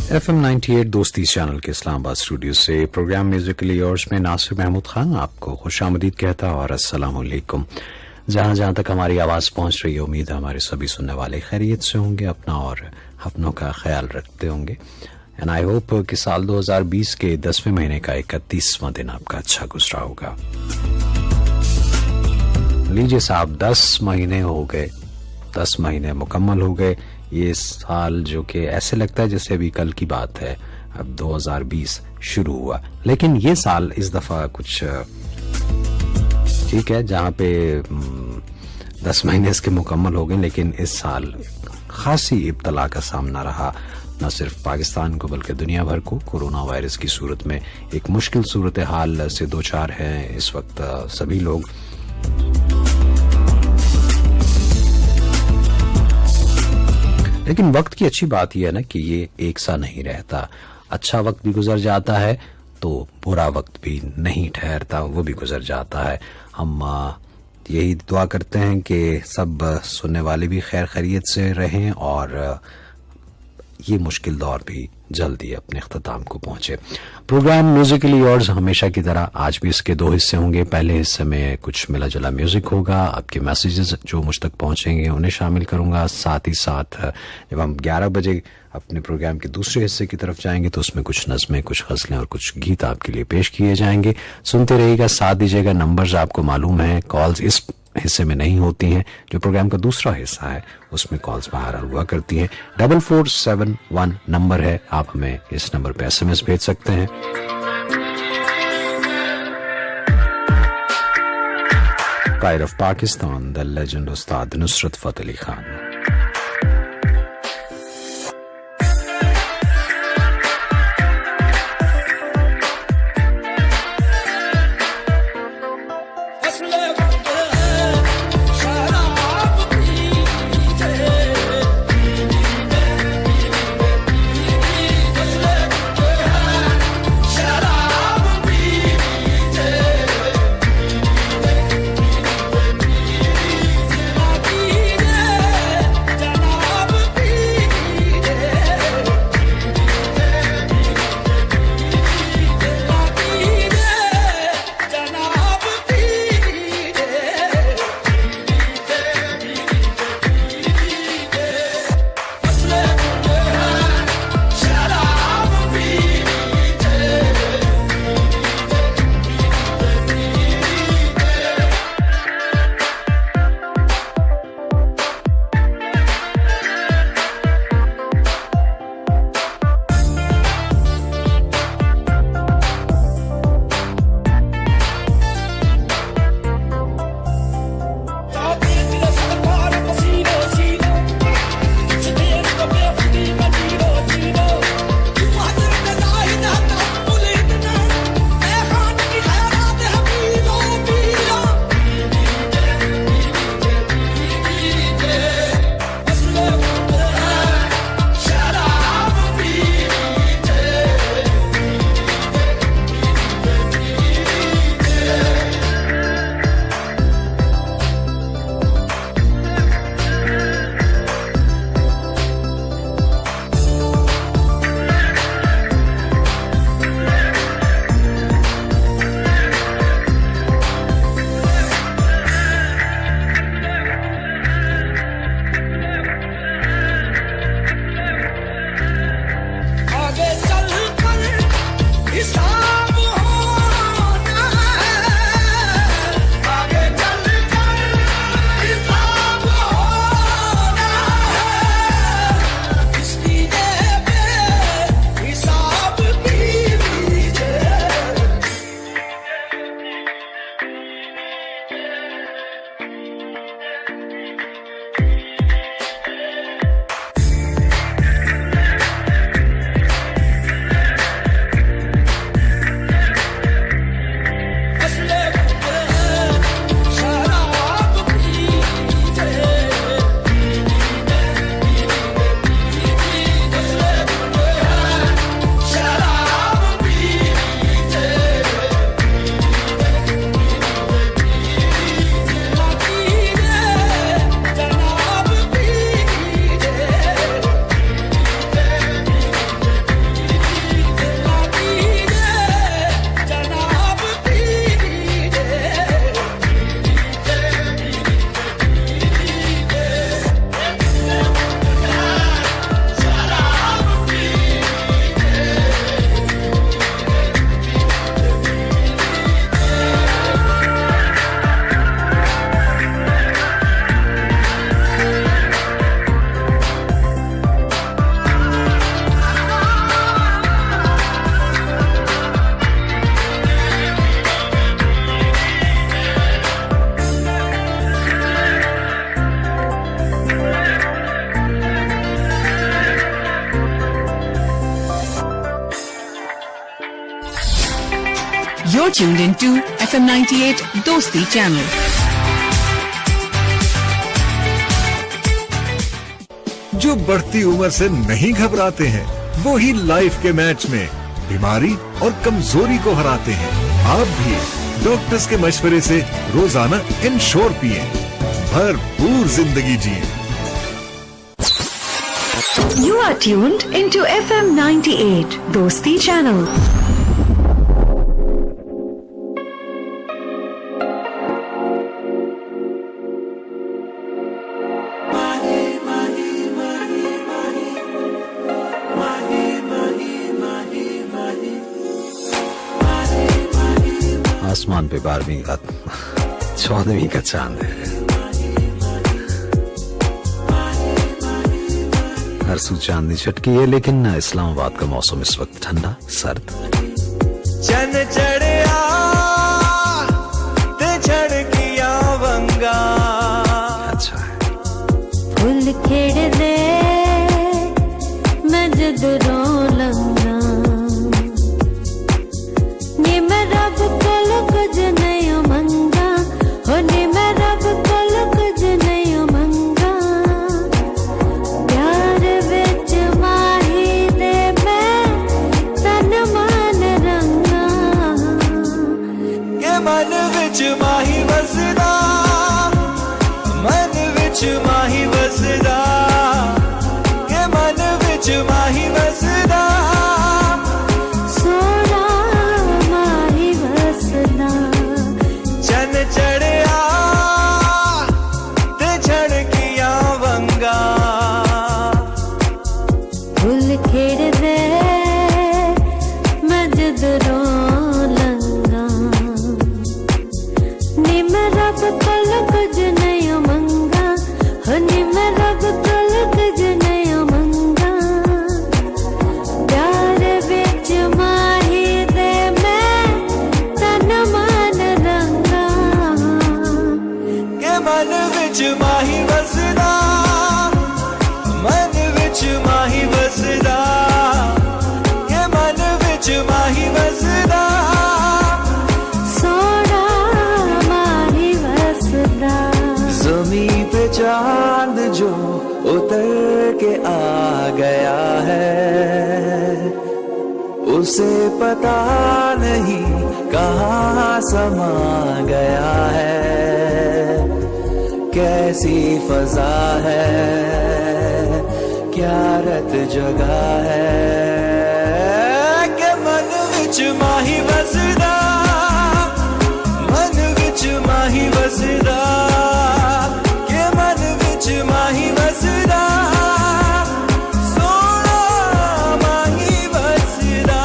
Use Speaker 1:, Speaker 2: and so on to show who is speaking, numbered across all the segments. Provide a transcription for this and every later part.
Speaker 1: FM 98 दोस्ती channel के Islamabad studio से प्रोग्राम म्यूजिकली योर्स में नासिर महमूद खान आपको खुशामदीद कहता और अस्सलाम वालेकुम। जहां तक हमारी आवाज पहुंच रही है, उम्मीद है हमारे सभी सुनने वाले खैरियत से होंगे, अपना और अपनों का ख्याल रखते होंगे। एंड आई होप कि साल 2020 के 10वें महीने का 31वां दिन आपका अच्छा गुजरा होगा। लीजिए साहब, 10 महीने हो गए, 10 महीने मुकम्मल हो गए। ये साल जो कि ऐसे लगता है जैसे अभी कल की बात है, अब 2020 शुरू हुआ। लेकिन ये साल इस दफा कुछ ठीक है, जहां पे 10 महीने इसके मुकम्मल हो गए, लेकिन इस साल खासी इब्तला का सामना रहा, न सिर्फ पाकिस्तान को बल्कि दुनिया भर को। कोरोना वायरस की सूरत में एक मुश्किल सूरत हाल से दो चार हैं इस वक्त सभी लोग। लेकिन वक्त की अच्छी बात यह है ना कि ये एक सा नहीं रहता। अच्छा वक्त भी गुजर जाता है तो बुरा वक्त भी नहीं ठहरता, वो भी गुजर जाता है। हम यही दुआ करते हैं कि सब सुनने वाले भी खैर खैरियत से रहें और ये मुश्किल दौर भी जल्दी अपने इख्तिताम को पहुंचे। प्रोग्राम म्यूजिकली योर्स हमेशा की तरह आज भी इसके 2 हिस्से होंगे। पहले हिस्से में कुछ मिला जुला म्यूजिक होगा, आपके मैसेजेस जो मुझ तक पहुंचेंगे उन्हें शामिल करूंगा। साथ ही साथ जब हम 11 बजे अपने प्रोग्राम के दूसरे हिस्से की तरफ जाएंगे तो उसमें कुछ नज़में, कुछ गज़लें और कुछ गीत आपके लिए पेश किए जाएंगे। सुनते रहिएगा, साथ दीजिएगा। नंबर्स आपको मालूम है, कॉल्स इस हिस्से में नहीं होती हैं। जो प्रोग्राम का दूसरा हिस्सा है उसमें कॉल्स बाहर हुआ करती हैं। 4471 नंबर है, आप हमें इस नंबर पे SMS भेज सकते हैं। कायर of Pakistan, the legend Ustad Nusrat Fateh Ali Khan.
Speaker 2: You're tuned into FM 98 Dosti channel.
Speaker 3: जो बढ़ती उम्र से नहीं घबराते हैं, वो ही लाइफ के मैच में बीमारी और कमजोरी को हराते हैं। आप भी डॉक्टर्स के मशवरे से रोजाना इंश्योर पिए, भरपूर जिंदगी जिए।
Speaker 4: You are tuned into FM 98 Dosti channel.
Speaker 1: आसमान पे 12वीं का 14वीं का चांद है। हर सू चांदनी चटकी है, लेकिन इस्लामाबाद का मौसम इस वक्त ठंडा सर्द।
Speaker 5: चन चढ़िया ते झड़किया वंगा।
Speaker 1: अच्छा है।
Speaker 6: फुल खेड़ दे मैं जद रो लंगा, नी मैं रब कोल कुछ नहीं मंगा, हो नी मैं रब कोल कुछ नहीं मंगा। प्यार विच माही दे मैं तन मन रंगा,
Speaker 5: के मन विच माही वसदा, मन विच माही वसदा, के मन विच माही वसदा।
Speaker 6: सोना माही वसदा,
Speaker 5: चन चढ़िया ते झड़किया वंगा।
Speaker 6: फुल खेड़ दे मैं जद रो लंगा, नी मैं रब कोल कुछ नहीं मंगा, हो नी मैं रब कोल कुछ नहीं मंगा। प्यार विच माही दे मैं तन मन रंगा,
Speaker 5: के मन विच माही वसदा, मन विच माही वसदा, के मन विच माही वसदा।
Speaker 6: सोना माही वसदा।
Speaker 5: ज़मीं पे चांद जो उतर के आ गया है, उसे पता नहीं कहाँ समा गया है। कैसी फजा है, क्या रत जगह है, के मन विच माही वसदा, मन विच माही वसदा, के मन विच माही वसदा। सोना माही वसदा।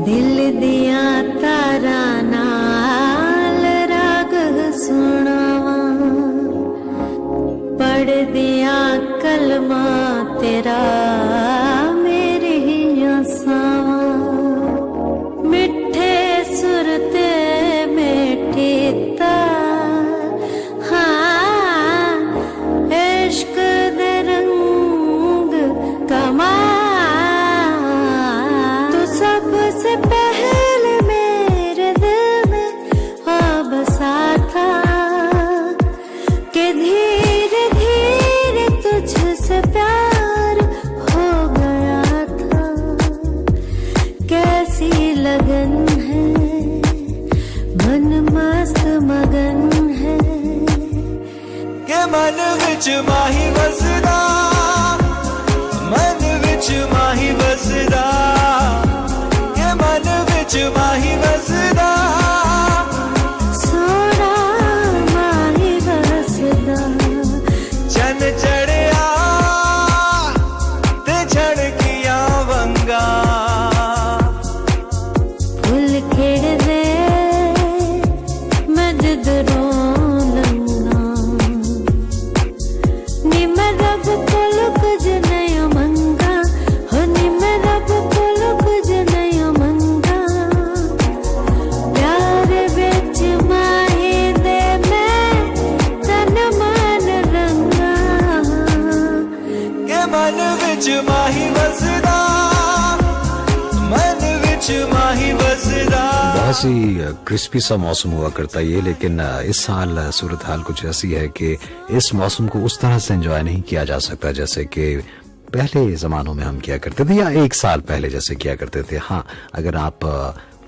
Speaker 6: दिल दिया तारा नाल राग सुनावा, पढ़ दिया कलमा तेरा मेरी आसावा। मिठे सुरते मिठी तार, हाँ इश्क दे रंग कमाल। तू सबसे पहले मेरे दिल में आ बसा था, कि धीरे धीरे तुझसे प्यार हो गया था। कैसी लगन है, मन मस्त मगन है,
Speaker 5: के मन विच माही वसदा, मन विच माही वसदा, के मन विच माही वसदा।
Speaker 6: सोना माही वसदा।
Speaker 5: चन चढ़िया ते झड़किया वंगा।
Speaker 6: फुल खेड़ दे मैं जद रो लंगा, नी मैं
Speaker 5: मन विच माही वसदा, मन विच माही वसदा।
Speaker 1: बहुत ही क्रिस्पी सा मौसम हुआ करता है ये, लेकिन इस साल सूरत हाल कुछ ऐसी है कि इस मौसम को उस तरह से एंजॉय नहीं किया जा सकता जैसे कि पहले जमानों में हम किया करते थे, या एक साल पहले जैसे किया करते थे। हाँ, अगर आप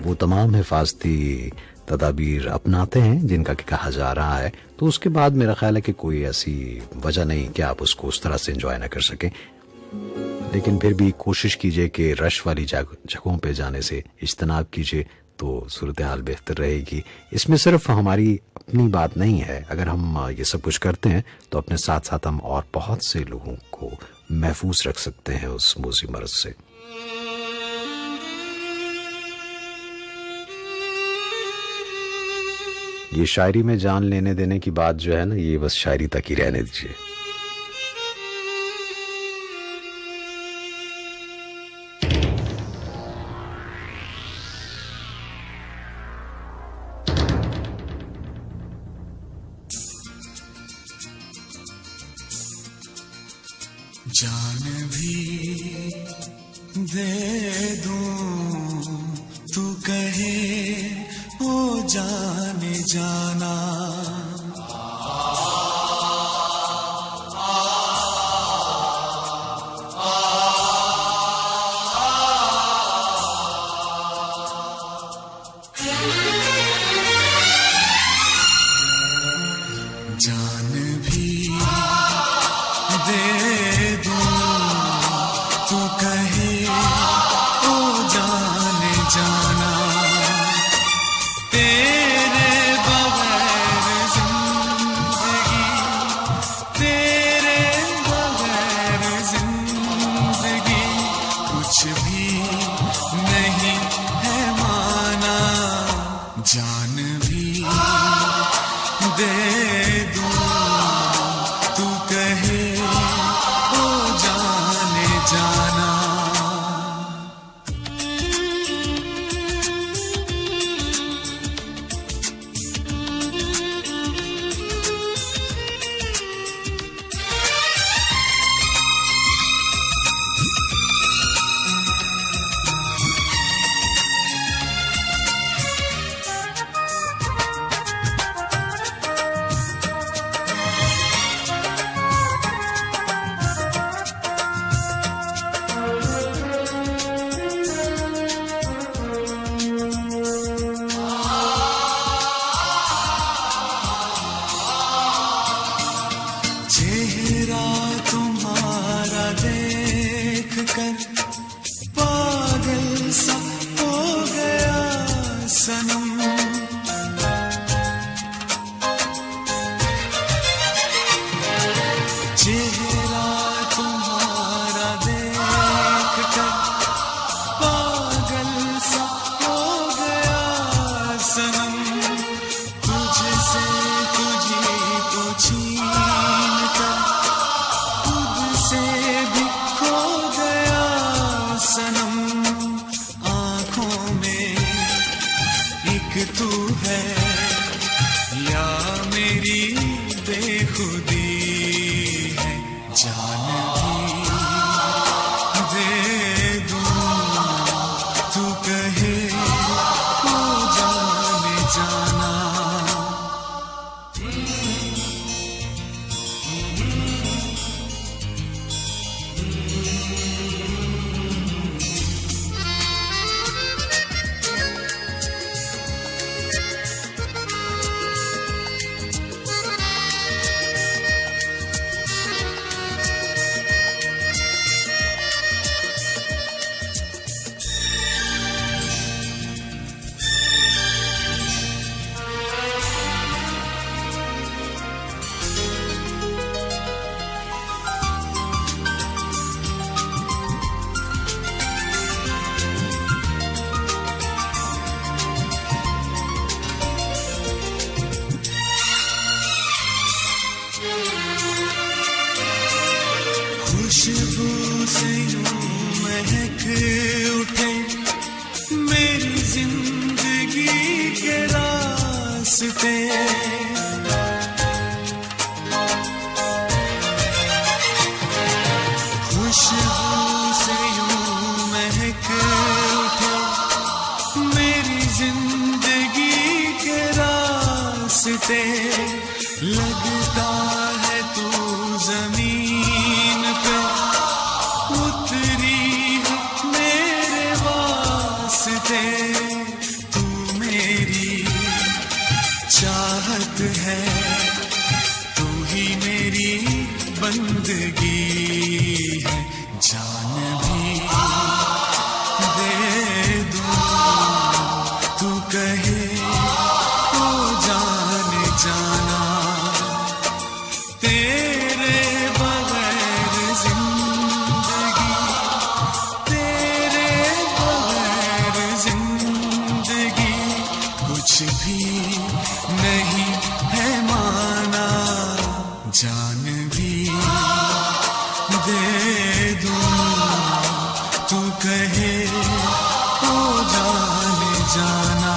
Speaker 1: वो तमाम हिफाजती तदाबीर अपनाते हैं जिनका कि कहा जा रहा है, तो उसके बाद मेरा ख्याल है कि कोई ऐसी वजह नहीं कि आप उसको उस तरह से एंजॉय ना कर सकें। लेकिन फिर भी कोशिश कीजिए कि रश वाली जगहों पे जाने से इज्तनाब कीजिए, तो सूरत हाल बेहतर रहेगी। इसमें सिर्फ हमारी अपनी बात नहीं है, अगर हम ये सब कुछ करते हैं तो अपने साथ साथ हम और बहुत से लोगों को महफूज रख सकते हैं उस मौजी मर्ज से। ये शायरी में जान लेने देने की बात जो है ना, ये बस शायरी तक ही रहने दीजिए।
Speaker 7: जान भी दे दूं तू कहे ओ जाने जाना, जान भी दे दूं तू कहे ओ जाने जाना, तेरे बगैर जिंदगी, तेरे बगैर जिंदगी कुछ भी नहीं है माना। जान भी दे दूं तू कहे ओ जाने जाना। चेहरा तुम्हारा देख कर पागल सा हो गया सनम, चेहरा तुम्हारा देख कर पागल सा हो गया सनम, तुझसे तुझी को छीन कर खुद से भी खो गया सनम। आँखों में एक तू है या मेरी बेखुदी है, जान भी दे दूं तू कहे ओ जाने जाना। खुशबू से यूं महक उठे मेरी जिंदगी के रास्ते, खुशबू से यूं महक उठे मेरी जिंदगी के रास्ते, लगता है तू जमीन पे उतरी है मेरे वास्ते। तू मेरी चाहत है, तू ही मेरी बंदगी है। जान भी दे दूं तू कहे ओ जाने जाना, तेरे बगैर जिंदगी, तेरे बगैर जिंदगी कुछ भी नहीं है माना। जान भी दे दूं तू कहे ओ जाने जाना।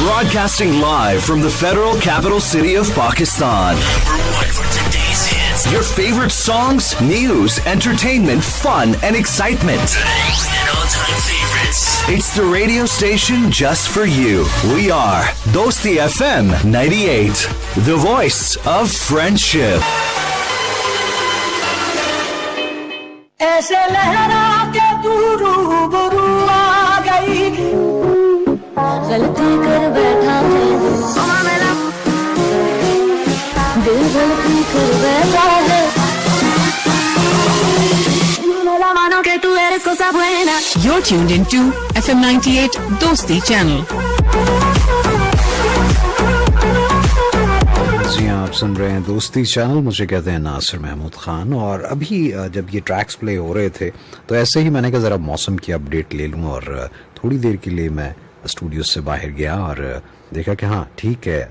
Speaker 8: Broadcasting live from the Federal Capital City of Pakistan. Your favorite songs, news, entertainment, fun, and excitement.
Speaker 9: And all-time favorites.
Speaker 8: It's the radio station just for you. We are Dosti FM 98, the voice of friendship.
Speaker 10: ऐसे लहरा के तू रूबरू आ गई,
Speaker 6: गलती कर बैठा है दिल, गलती कर बैठा है मेरा मानो que tú eres cosa buena.
Speaker 2: You're tuned into FM 98 Dosti channel.
Speaker 1: जी आप सुन रहे हैं दोस्ती चैनल, मुझे कहते हैं नासिर महमूद खान। और अभी जब ये ट्रैक्स प्ले हो रहे थे तो ऐसे ही मैंने कहा ज़रा मौसम की अपडेट ले लूँ, और थोड़ी देर के लिए मैं स्टूडियो से बाहर गया और देखा कि हाँ ठीक है,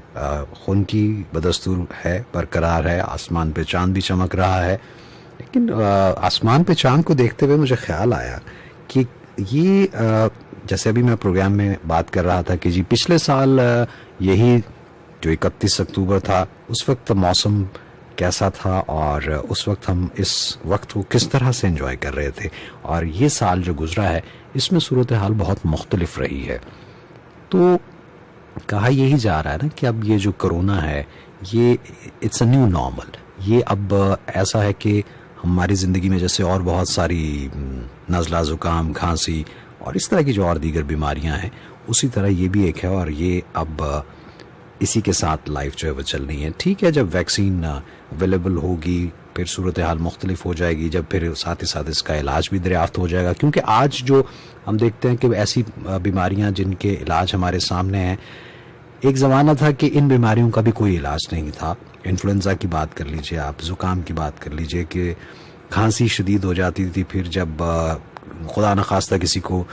Speaker 1: खून की बदस्तूर है, बरकरार है, आसमान पे चांद भी चमक रहा है। लेकिन आसमान पे चांद को देखते हुए मुझे ख्याल आया कि ये जैसे अभी मैं प्रोग्राम में बात कर रहा था कि जी पिछले साल यही जो 31 अक्टूबर था उस वक्त मौसम कैसा था और उस वक्त हम इस वक्त को किस तरह से एंजॉय कर रहे थे, और ये साल जो गुजरा है इसमें सूरत हाल बहुत मुख्तलिफ रही है। तो कहा यही जा रहा है ना कि अब ये जो कोरोना है ये इट्स अ न्यू नॉर्मल। ये अब ऐसा है कि हमारी ज़िंदगी में जैसे और बहुत सारी नज़ला, ज़ुकाम, खांसी और इस तरह की जो और दीगर बीमारियां हैं उसी तरह ये भी एक है, और ये अब इसी के साथ लाइफ जो है वो चल रही है। ठीक है, जब वैक्सीन अवेलेबल होगी फिर सूरत हाल मुख्तलिफ हो जाएगी, जब फिर साथ ही साथ इसका इलाज भी दरियाफ्त हो जाएगा, क्योंकि आज जो हम देखते हैं कि ऐसी बीमारियां जिनके इलाज हमारे सामने हैं, एक ज़माना था कि इन बीमारियों का भी कोई इलाज नहीं था। इन्फ्लुएंजा की बात कर लीजिए आप, ज़ुकाम की बात कर लीजिए कि खांसी शदीद हो जाती थी, फिर जब खुदा न खास्ता किसी को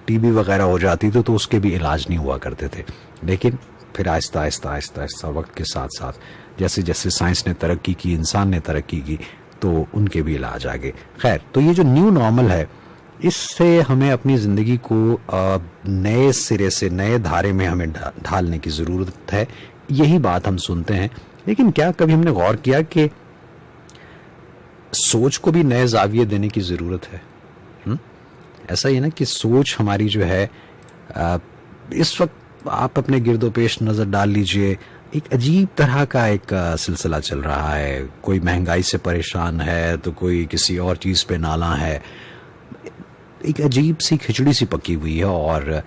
Speaker 1: टीबी वगैरह हो जाती थी तो उसके भी इलाज नहीं हुआ करते थे। लेकिन फिर आहिस्ता आहिस्ता आहिस्ता आहिस्ता वक्त के साथ साथ जैसे जैसे साइंस ने तरक्की की, इंसान ने तरक्की की, तो उनके भी इलाज आ गए। खैर, तो ये जो न्यू नॉर्मल है इससे हमें अपनी ज़िंदगी को नए सिरे से, नए धारे में हमें ढालने की ज़रूरत है। यही बात हम सुनते हैं, लेकिन क्या कभी हमने गौर किया कि सोच को भी नए जाविये देने की जरूरत है। ऐसा ही है ना कि सोच हमारी जो है इस वक्त आप अपने गिरदोपेश नजर डाल लीजिए, एक अजीब तरह का एक सिलसिला चल रहा है। कोई महंगाई से परेशान है तो कोई किसी और चीज पे नाला है। एक अजीब सी खिचड़ी सी पकी हुई है और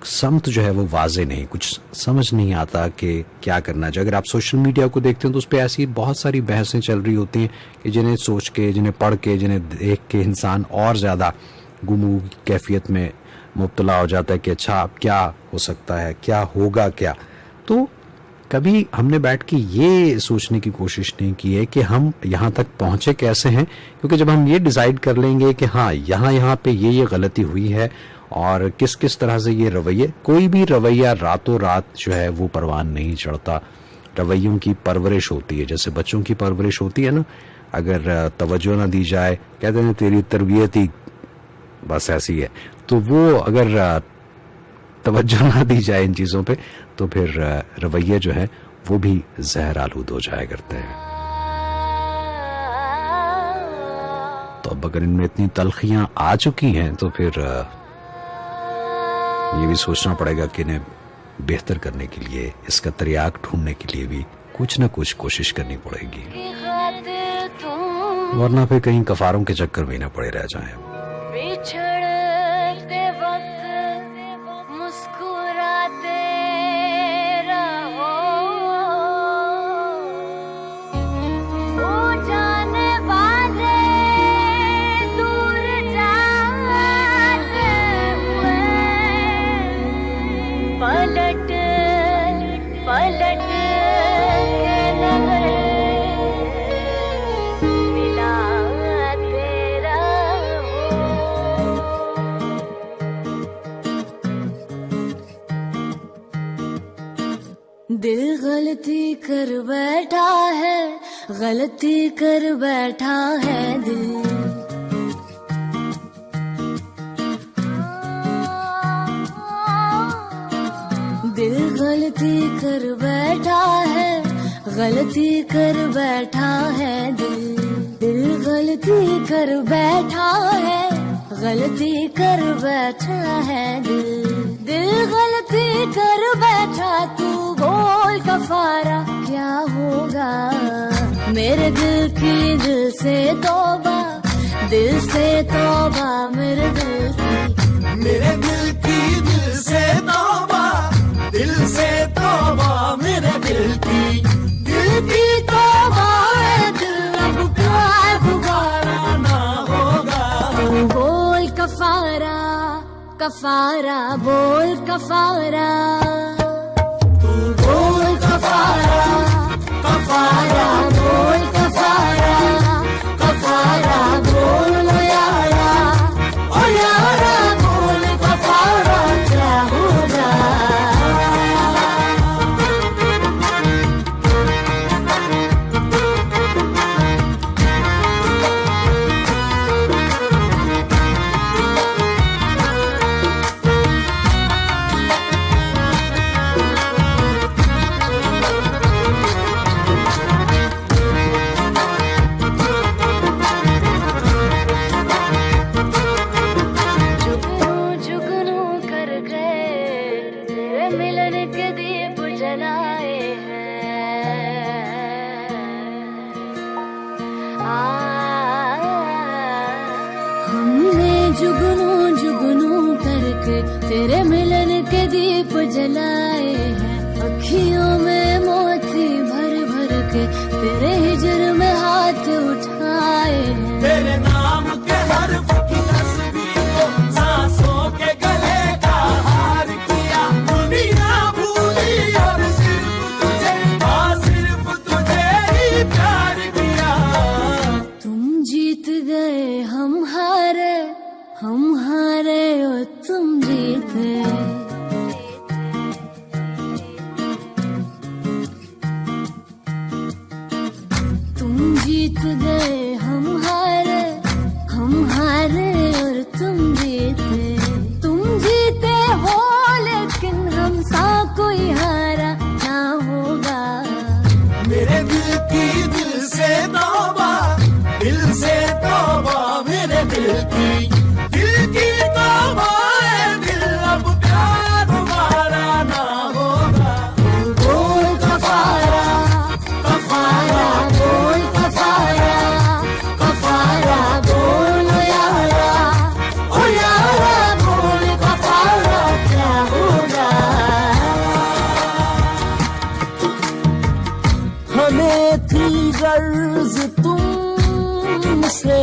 Speaker 1: समत जो है वो वाजे नहीं, कुछ समझ नहीं आता कि क्या करना चाहिए। अगर आप सोशल मीडिया को देखते हैं तो उस पर ऐसी बहुत सारी बहसें चल रही होती हैं कि जिन्हें सोच के, जिन्हें पढ़ के, जिन्हें देख के इंसान और ज्यादा गुमू की कैफियत में मुब्तला हो जाता है कि अच्छा अब क्या हो सकता है, क्या होगा क्या। तो कभी हमने बैठ के ये सोचने की कोशिश नहीं की है कि हम यहाँ तक पहुंचे कैसे हैं, क्योंकि जब हम ये डिसाइड कर लेंगे कि हाँ यहाँ पे ये गलती हुई है और किस किस तरह से ये रवैये, कोई भी रवैया रातों रात जो है वो परवान नहीं चढ़ता। रवैयों की परवरिश होती है, जैसे बच्चों की परवरिश होती है ना, अगर तवज्जो ना दी जाए, कहते हैं तेरी तरबियत ही बस ऐसी है, तो वो अगर तवज्जो ना दी जाए इन चीजों पे तो फिर रवैये जो है वो भी जहर आलूद हो जाया करते हैं। तो अब अगर इनमें इतनी तलखियां आ चुकी हैं तो फिर ये भी सोचना पड़ेगा कि इन्हें बेहतर करने के लिए, इसका तरियाक ढूंढने के लिए भी कुछ न कुछ कोशिश करनी पड़ेगी, वरना फिर कहीं कफारों के चक्कर में न पड़े रह जाएं।
Speaker 6: बिछड़ते वक्त मुस्कुराते रहो, वो जाने वाले दूर जाते हुए, पलट पलट के नजर मिलाते रहो। दिल गलती कर बैठा है, गलती कर बैठा है दिल। दिल गलती कर बैठा है, गलती कर बैठा है दिल। दिल गलती कर बैठा है, गलती कर बैठा है दिल। दिल गलती कर बैठा, तू बोल कफारा क्या होगा। मेरे दिल की दिल से तौबा, दिल से तौबा मेरे दिल की,
Speaker 7: मेरे दिल की दिल से तौबा, दिल से तौबा मेरे दिल की,
Speaker 6: दिल की तौबा है दिल, अब क्या दोबारा
Speaker 7: ना होगा।
Speaker 6: तू बोल कफारा, कफारा बोल कफारा, तू बोल कफारा, कफारा बोल कफारा, कफारा बोल ओ यारा बोल कफारा क्या होगा। तेरे मिलन के दीप जलाए हैं, अखियों में मोती भर भर के तेरे हिजर में हाथ उठाए हैं।
Speaker 7: तेरे नाम के हर्फ की तस्वीर को सांसों के गले का हार किया, दुनिया भूली और सिर्फ तुझे, हाँ सिर्फ तुझे ही प्यार किया।
Speaker 6: तुम जीत गए हम हारे, हम हारे और तुम जीते। तुम जीत गए हम हारे, हम हारे और तुम जीते। तुम जीते हो लेकिन हम सा कोई हारा ना होगा।
Speaker 7: मेरे दिल की दिल से तौबा, दिल से की तौबा है दिल, अब प्यार हमारा ना होगा।
Speaker 6: बोल कफारा कफारा बोल कफारा कफारा बोल ओ यारा बोल कफारा क्या होगा। हमें थी गर्ज तुमसे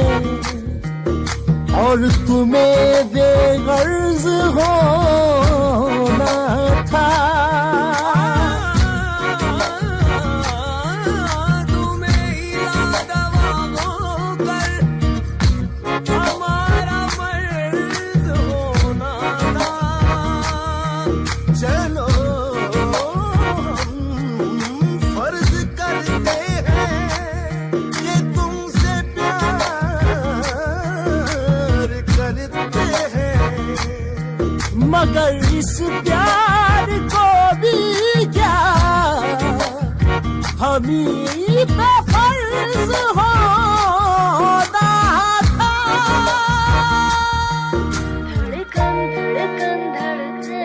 Speaker 6: और तुम्हें बेगर्ज होना था।
Speaker 7: तुम्हें इरादा होकर हमारा मर्ज होना था। चलो हम फर्ज करते हैं कि तुमसे प्यार करते हैं,
Speaker 6: मगर इस प्यार को भी क्या हम ही पे फर्ज होना था। धड़कन धड़कन धड़के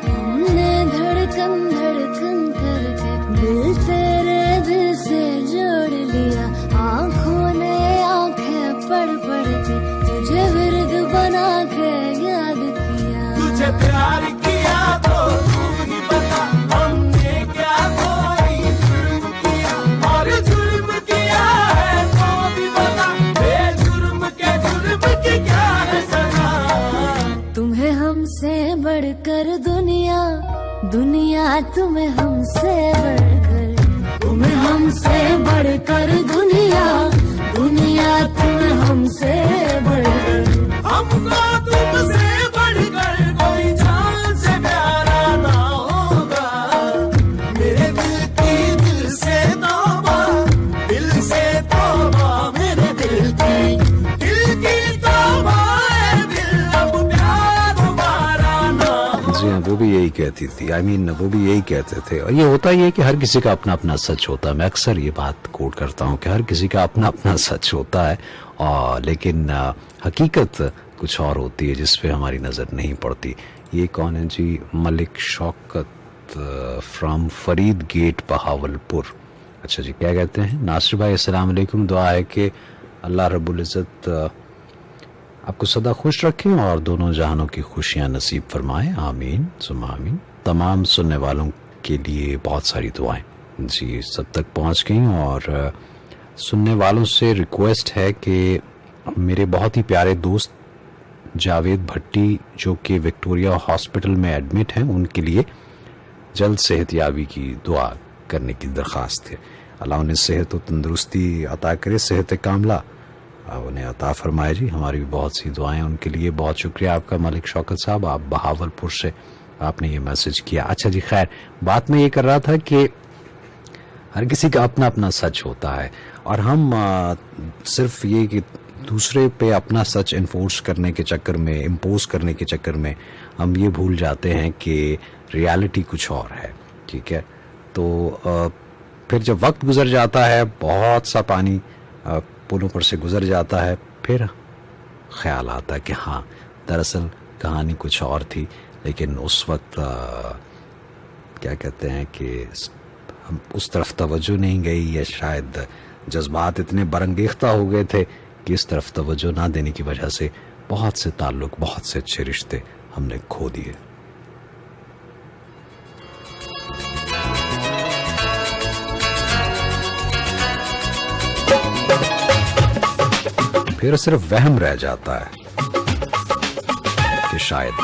Speaker 6: हमने धड़कन धड़कन करके दिल तेरे दिल से जोड़ लिया। आंखों ने आंखें पढ़ पढ़ के तुझे विरद बना के याद किया।
Speaker 7: तुझे प्यार किया तो तू ही बता, हमने क्या कोई जुर्म किया, और जुर्म किया है तो भी बता, बेजुर्म के जुर्म की क्या है सजा।
Speaker 6: तुम्हें हमसे बढ़कर दुनिया, दुनिया तुम्हें हमसे बढ़कर, तुम्हें हमसे बढ़कर दुनिया, दुनिया तुम्हें हमसे बढ़कर।
Speaker 7: हमको तुमसे बढ़कर कोई जान से प्यारा ना होगा। मेरे दिल की दिल से तौबा, दिल से तौबा मेरे दिल की तौबा है दिल, अब प्यार हमारा ना।
Speaker 1: जी हाँ, वो भी यही कहती थी। वो भी यही कहते थे। और ये होता ही है कि हर किसी का अपना अपना सच होता है। मैं अक्सर ये बात कोट करता हूँ कि हर किसी का अपना अपना सच होता है, और लेकिन हकीकत कुछ और होती है जिस पे हमारी नज़र नहीं पड़ती। ये कौन है जी? Malik Shaukat from Farid gate Bahawalpur. अच्छा जी, क्या कहते हैं? नासिर भाई अस्सलाम वालेकुम। दुआ है कि अल्लाह रब्बुल इज़्ज़त आपको सदा खुश रखें और दोनों जहानों की खुशियां नसीब फरमाएं। आमीन सुम्मा आमीन। तमाम सुनने वालों के लिए बहुत सारी दुआएं जी सब तक पहुंच गई। और सुनने वालों से रिक्वेस्ट है कि मेरे बहुत ही प्यारे दोस्त जावेद भट्टी जो कि विक्टोरिया हॉस्पिटल में एडमिट हैं, उनके लिए जल्द सेहतयाबी की दुआ करने की दरख्वास्त है। अल्लाह उन्हें सेहत और तंदुरुस्ती अता करे, सेहत कामला उन्हें अता फरमाए जी। हमारी भी बहुत सी दुआएं उनके लिए। बहुत शुक्रिया आपका मलिक शौकत साहब, आप बहावलपुर से आपने ये मैसेज किया। अच्छा जी, खैर बात मैं ये कर रहा था कि हर किसी का अपना अपना सच होता है, और हम सिर्फ ये कि दूसरे पे अपना सच इन्फोर्स करने के चक्कर में, इम्पोज करने के चक्कर में हम ये भूल जाते हैं कि रियलिटी कुछ और है। ठीक है, तो फिर जब वक्त गुजर जाता है, बहुत सा पानी पुलों पर से गुजर जाता है, फिर ख्याल आता है कि हाँ दरअसल कहानी कुछ और थी, लेकिन उस वक्त क्या कहते हैं कि हम उस तरफ तवज्जो नहीं गई, या शायद जज्बात इतने बरंगेख्ता हो गए थे कि इस तरफ तवज्जो ना देने की वजह से बहुत से ताल्लुक, बहुत से अच्छे रिश्ते हमने खो दिए। फिर सिर्फ वहम रह जाता है कि शायद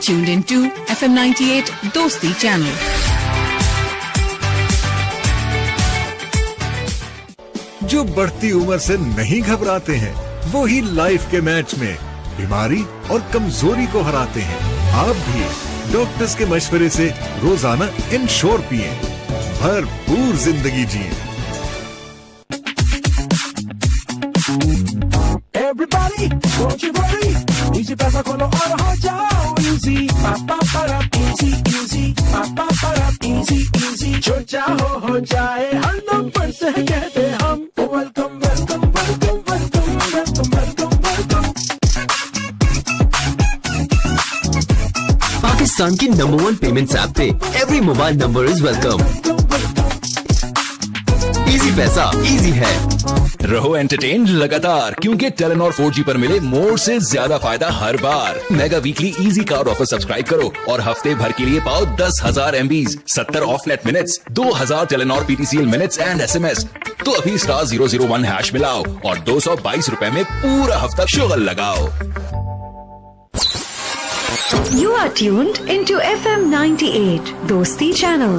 Speaker 2: tuned into FM 98 Dosti channel.
Speaker 3: जो बढ़ती उम्र से नहीं घबराते हैं, वो ही लाइफ के मैच में बीमारी और कमजोरी को हराते हैं। आप भी डॉक्टर्स के मशवरे से रोजाना इंश्योर पिएं, भरपूर जिंदगी जिएं।
Speaker 7: Everybody, don't you worry. Easy paisa kholo aur ho jao easy. Pa para easy easy. Pa para easy easy. जो चाहो हो जाए हर नंबर से कहते हम welcome welcome welcome welcome welcome welcome welcome.
Speaker 11: Pakistan की नंबर 1 पेमेंट्स ऐप पे every mobile number is welcome. Easy पैसा इजी है।
Speaker 12: रहो एंटरटेन लगातार, क्योंकि टेलीनॉर 4G पर मिले मोर से ज्यादा फायदा हर बार। Mega weekly easy card offer subscribe करो और हफ्ते भर के लिए पाओ 10,000 MBs, 70 of net minutes, 2,000 Telenor PTCL minutes and SMS। तो अभी *001 हैश मिलाओ और 222 रुपए में पूरा हफ्ता शुगल लगाओ।
Speaker 4: You are tuned into FM 98 Dosti channel.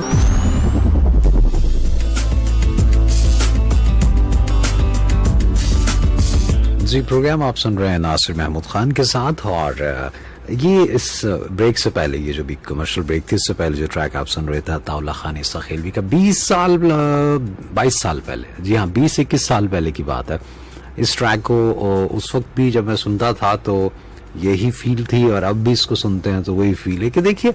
Speaker 1: Ji, programme आप सुन रहे हैं नासिर महमूद खान के साथ। और ये इस ब्रेक से पहले, ये जो भी कमर्शियल ब्रेक थी, इससे पहले जो ट्रैक आप सुन रहे थे अताउल्ला खान ईसा खेलवी का 22 साल पहले, जी हाँ 20-21 साल पहले की बात है। इस ट्रैक को उस वक्त भी जब मैं सुनता था तो यही फील थी, और अब भी इसको सुनते हैं तो वही फील है कि देखिए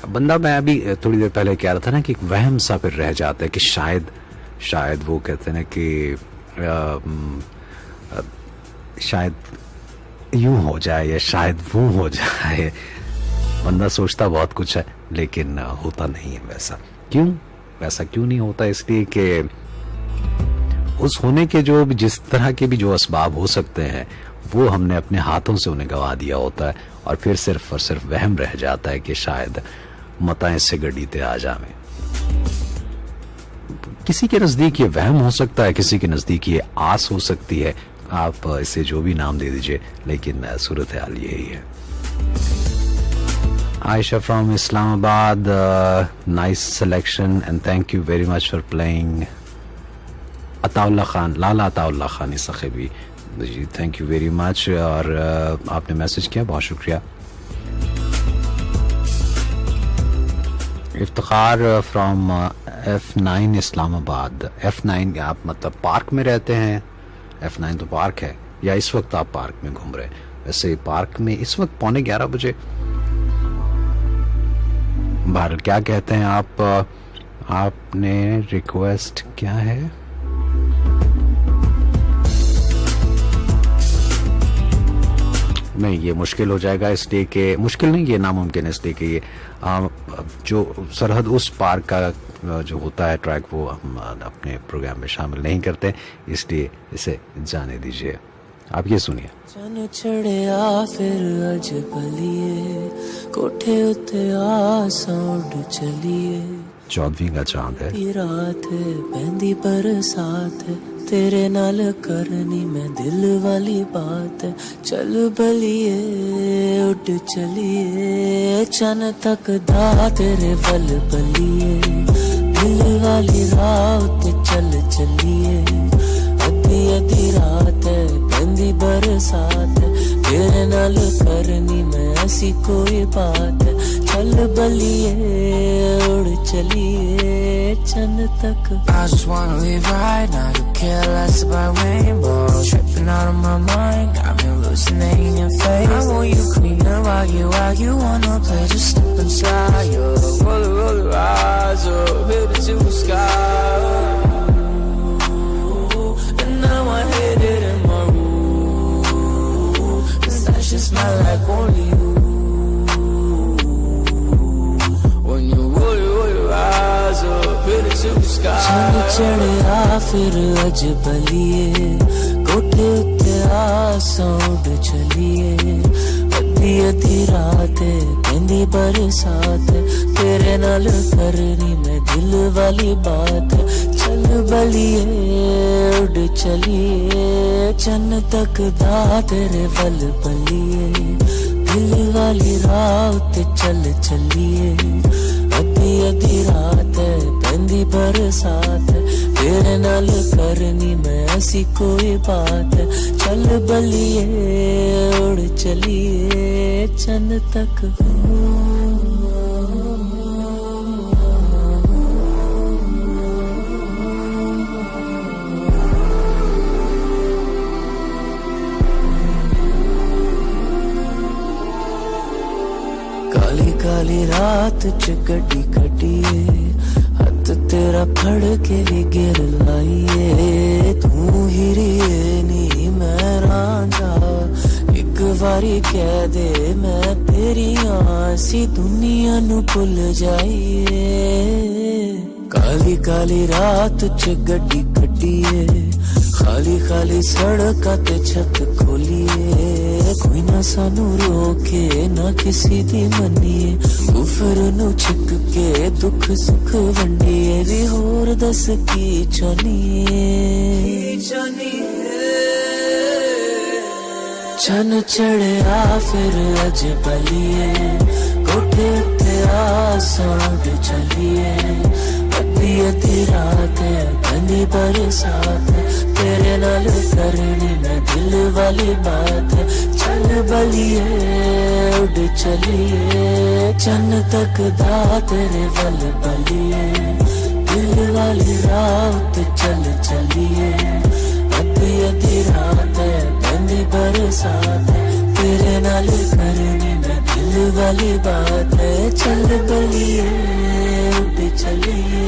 Speaker 1: बंदा, मैं अभी थोड़ी देर पहले कह रहा था ना कि एक वहम सा फिर रह जाता है कि शायद वो कहते हैं ना कि शायद यूं हो जाए या शायद वो हो जाए। बंदा सोचता बहुत कुछ है लेकिन होता नहीं है वैसा। वैसा क्यों नहीं होता? इसलिए कि उस होने के जो जिस तरह के भी जो असबाब हो सकते हैं वो हमने अपने हाथों से उन्हें गवा दिया होता है, और फिर सिर्फ और सिर्फ वहम रह जाता है कि शायद मताएं से गड़ीते आ जावे। किसी के नजदीक ये वहम हो सकता है, किसी के नजदीक ये आस हो सकती है, आप इसे जो भी नाम दे दीजिए, लेकिन सूरत हाल यही है। Ayesha from Islamabad, nice selection and thank you very much for playing. Ataullah Khan, Lala Ataullah Khan Isa Khelvi ji, thank you very much. और आपने मैसेज किया, बहुत शुक्रिया। Iftikhar from F9 Islamabad. F9 आप मतलब पार्क में रहते हैं? F9 तो पार्क है, या इस वक्त आप पार्क में घूम रहे हैं? वैसे पार्क में इस वक्त 11:15 बजे। भारत क्या कहते हैं आप? आपने रिक्वेस्ट क्या है? नहीं, ये मुश्किल हो जाएगा इसलिए कि मुश्किल नहीं, ये नामुमकिन है इसलिए कि ये जो सरहद उस पार्क का जो होता है ट्रैक वो हम अपने प्रोग्राम में शामिल नहीं करते, इसलिए इसे जाने दीजिए। आप ये सुनिए।
Speaker 5: चन चढ़िया फिर अज बलिए, कोठे उत्ते आसां उड़ चलिए।
Speaker 1: 14वीं का चांद है,
Speaker 5: रात है बहंदी बरसात है, तेरे नाल करनी मैं दिल वाली बात है। चल बलिए उड़ चलिए, चन तक दा तेरे बल बलिए, दिल वाली रात चल चलिए। अद्धी अद्धी रात है बहंदी बरसात है, तेरे नाल करनी मैं ऐसी कोई बात है। चल बलिए उड़ चलिए चन तक।
Speaker 13: I just wanna live right now, you care less about rainbows. Tripping out of my mind, got me hallucinating your face. I want you cleaner while you wanna play, just step inside. Yo, roll your eyes up, hit it to the sky. And now I hit it in my room, 'cause that shit smell like only you. When you roll your eyes up, hit it to the sky.
Speaker 5: चल चढ़िया फिर अज बलिए, कोठे उत्ते आसां उड़ चलिए। अद्धी अद्धी रात है बहंदी बरसात है, तेरे नाल करनी मैं दिल वाली बात है। चल बलिए उड़ चलिए, चन तक दा तेरे बल बलिए, दिल वाली राह ते चल चलिए अद्धी अद्धी रात है पैंदी बरसात है तेरे नाल करनी मैं ऐसी कोई बात है चल बलिए उड़ चलिए चंद तक काली काली रात च गड्डी कड्डिए हथ तेरा फड़ के भी गिर लाइए तू हिरिए नी मैं रांझा एक बारी कह दे मैं तेरी आसी दुनिया नू भुल जाइए काली काली रात च गड्डी कड्डिए खाली खाली सड़क ते छत खोलिए कोई ना सानू रोके ना किसी दी मनिए गुफर नु छिक के दुख सुख वंडिए भी होर दस की चाहनिए चन चढ़िया फिर अज बलिए कोठे ते आसां चलिए अद्धी अद्धी रात है बंदी बरसात है तेरे नाल करनी मैं दिल वाली बात है चल बलिए उड़ चलिए चन तक दा तेरे वल बलिए दिल वाली रात चल चलिए अद्धी अद्धी रात है बंदी बरसात है तेरे नाल करनी मैं दिल वाली बात है चल बलिए उड़ चलिए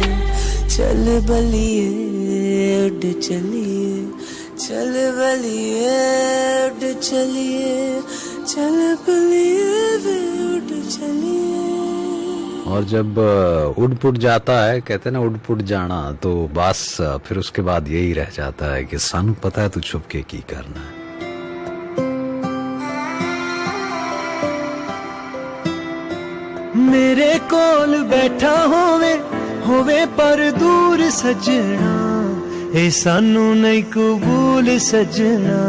Speaker 5: चल बलिए उड़ चलिए चल बलिए उड़ चलिए चल बलिए उड़ चलिए
Speaker 1: और जब उड़ पुट जाता है कहते हैं ना उड़ पुट जाना तो बस फिर उसके बाद यही रह जाता है कि सानू पता है तू छुप के की करना है
Speaker 14: मेरे कोल बैठा होवे पर दूर सजना ए सानू नहीं कबूल सजना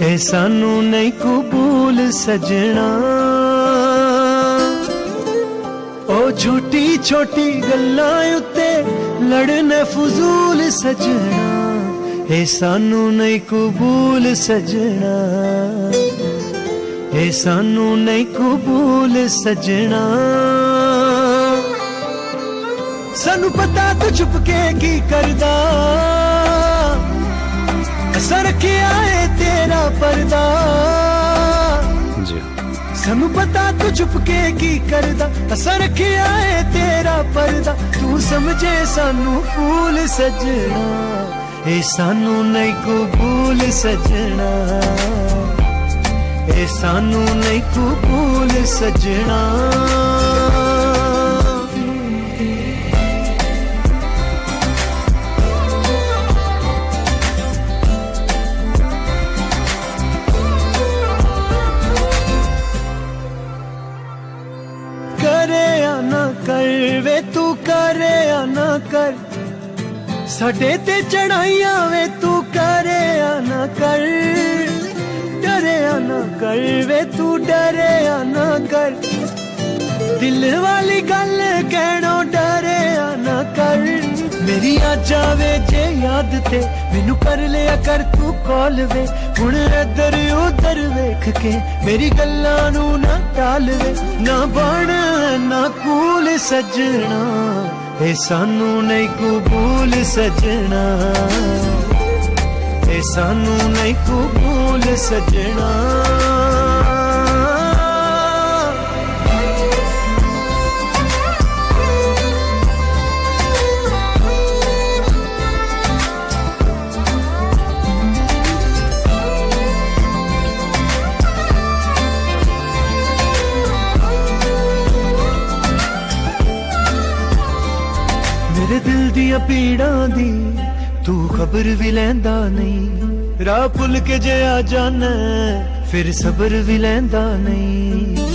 Speaker 14: ए सानू नहीं कबूल सजना ओ छोटी छोटी गल्लां उत्ते लड़ने फजूल सजना ए सानू नहीं कबूल सजना ए सानू नहीं कबूल सजना सानू पता तू छुप के की करदा असर रखिया है तेरा पर्दा सानू पता तू छुप के की करदा असर रखिया है तेरा पर्दा तू समझे सानू फूल सजना ए सानू नहीं कबूल सजना ए सानू नहीं कबूल सजना करे या ना कर वे तू करे या ना कर साडे ते चढ़ाइया वे तू करे या ना कर डरे या ना कर वे तू डरे या ना कर दिल वाली गल कहनो डरे या ना कर मेरी आ जावे जे याद ते मैनू कर लिया कर तू कॉल वे हुण इधर उधर वेख के मेरी गल्लां नू ना टाल वे ना बन ना कूल सजना ए सानू नहीं कबूल सजना ए सानू नहीं कबूल सजना मेरे दिल दिया पीड़ा दी तू खबर भी लैंदा नहीं राह भुल के जे आ जाना फिर सबर भी लैंदा नहीं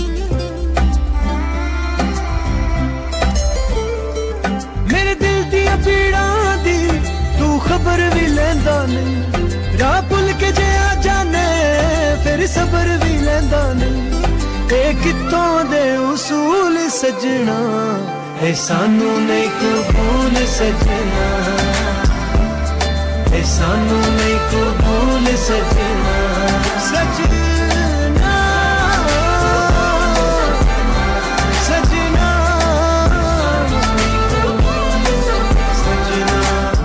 Speaker 14: मेरे दिल दिया पीड़ा दी तू खबर भी लैंदा नहीं राह भुल के जे आ जाना फिर दिल सबर भी लेंदा नहीं ए कित्थों दे उसूल सजना ए सानू नहीं कबूल सजना ए सानू नहीं कबूल सजना सजना सजना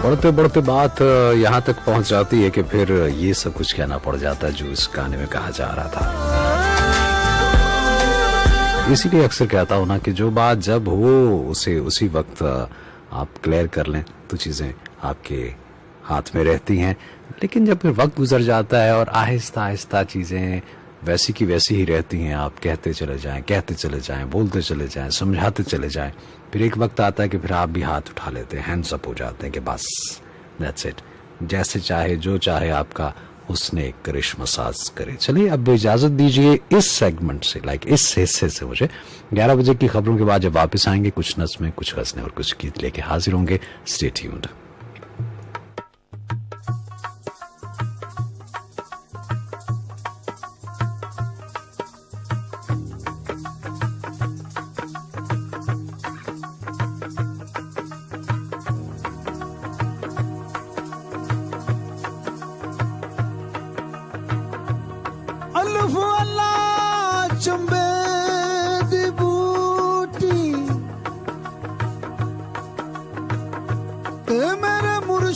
Speaker 1: बढ़ते बढ़ते बात यहाँ तक पहुंच जाती है कि फिर ये सब कुछ कहना पड़ जाता है जो इस गाने में कहा जा रहा था। इसीलिए अक्सर कहता हूं ना कि जो बात जब हो उसे उसी वक्त आप क्लियर कर लें तो चीजें आपके हाथ में रहती हैं। लेकिन जब फिर वक्त गुजर जाता है और आहिस्ता आहिस्ता चीजें वैसी की वैसी ही रहती हैं, आप कहते चले जाएं, बोलते चले जाएं, समझाते चले जाएं, फिर एक वक्त आता है कि फिर आप भी हाथ उठा लेते हैं, हैंड्स अप हो जाते हैं कि बस दैट्स इट, जैसे चाहे जो चाहे आपका उसने करिश्मा साज करे। चलिए अब इजाजत दीजिए इस सेगमेंट से, इस हिस्से से। मुझे 11 बजे की खबरों के बाद जब वापस आएंगे कुछ नज़्में, कुछ गज़लें और कुछ गीत लेके हाजिर होंगे। Stay tuned.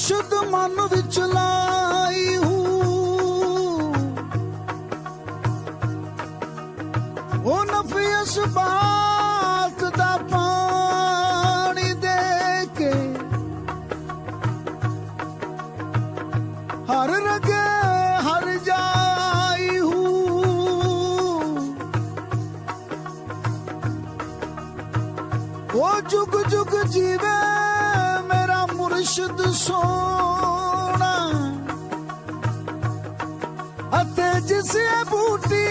Speaker 15: शुद्ध मन विच लाई हूँ ओ नफियस बात दा पानी दे के हर रगे हर जाई हूँ ओ जुग जुग जीवे मुर्शिद सोना अते जिसे बूटी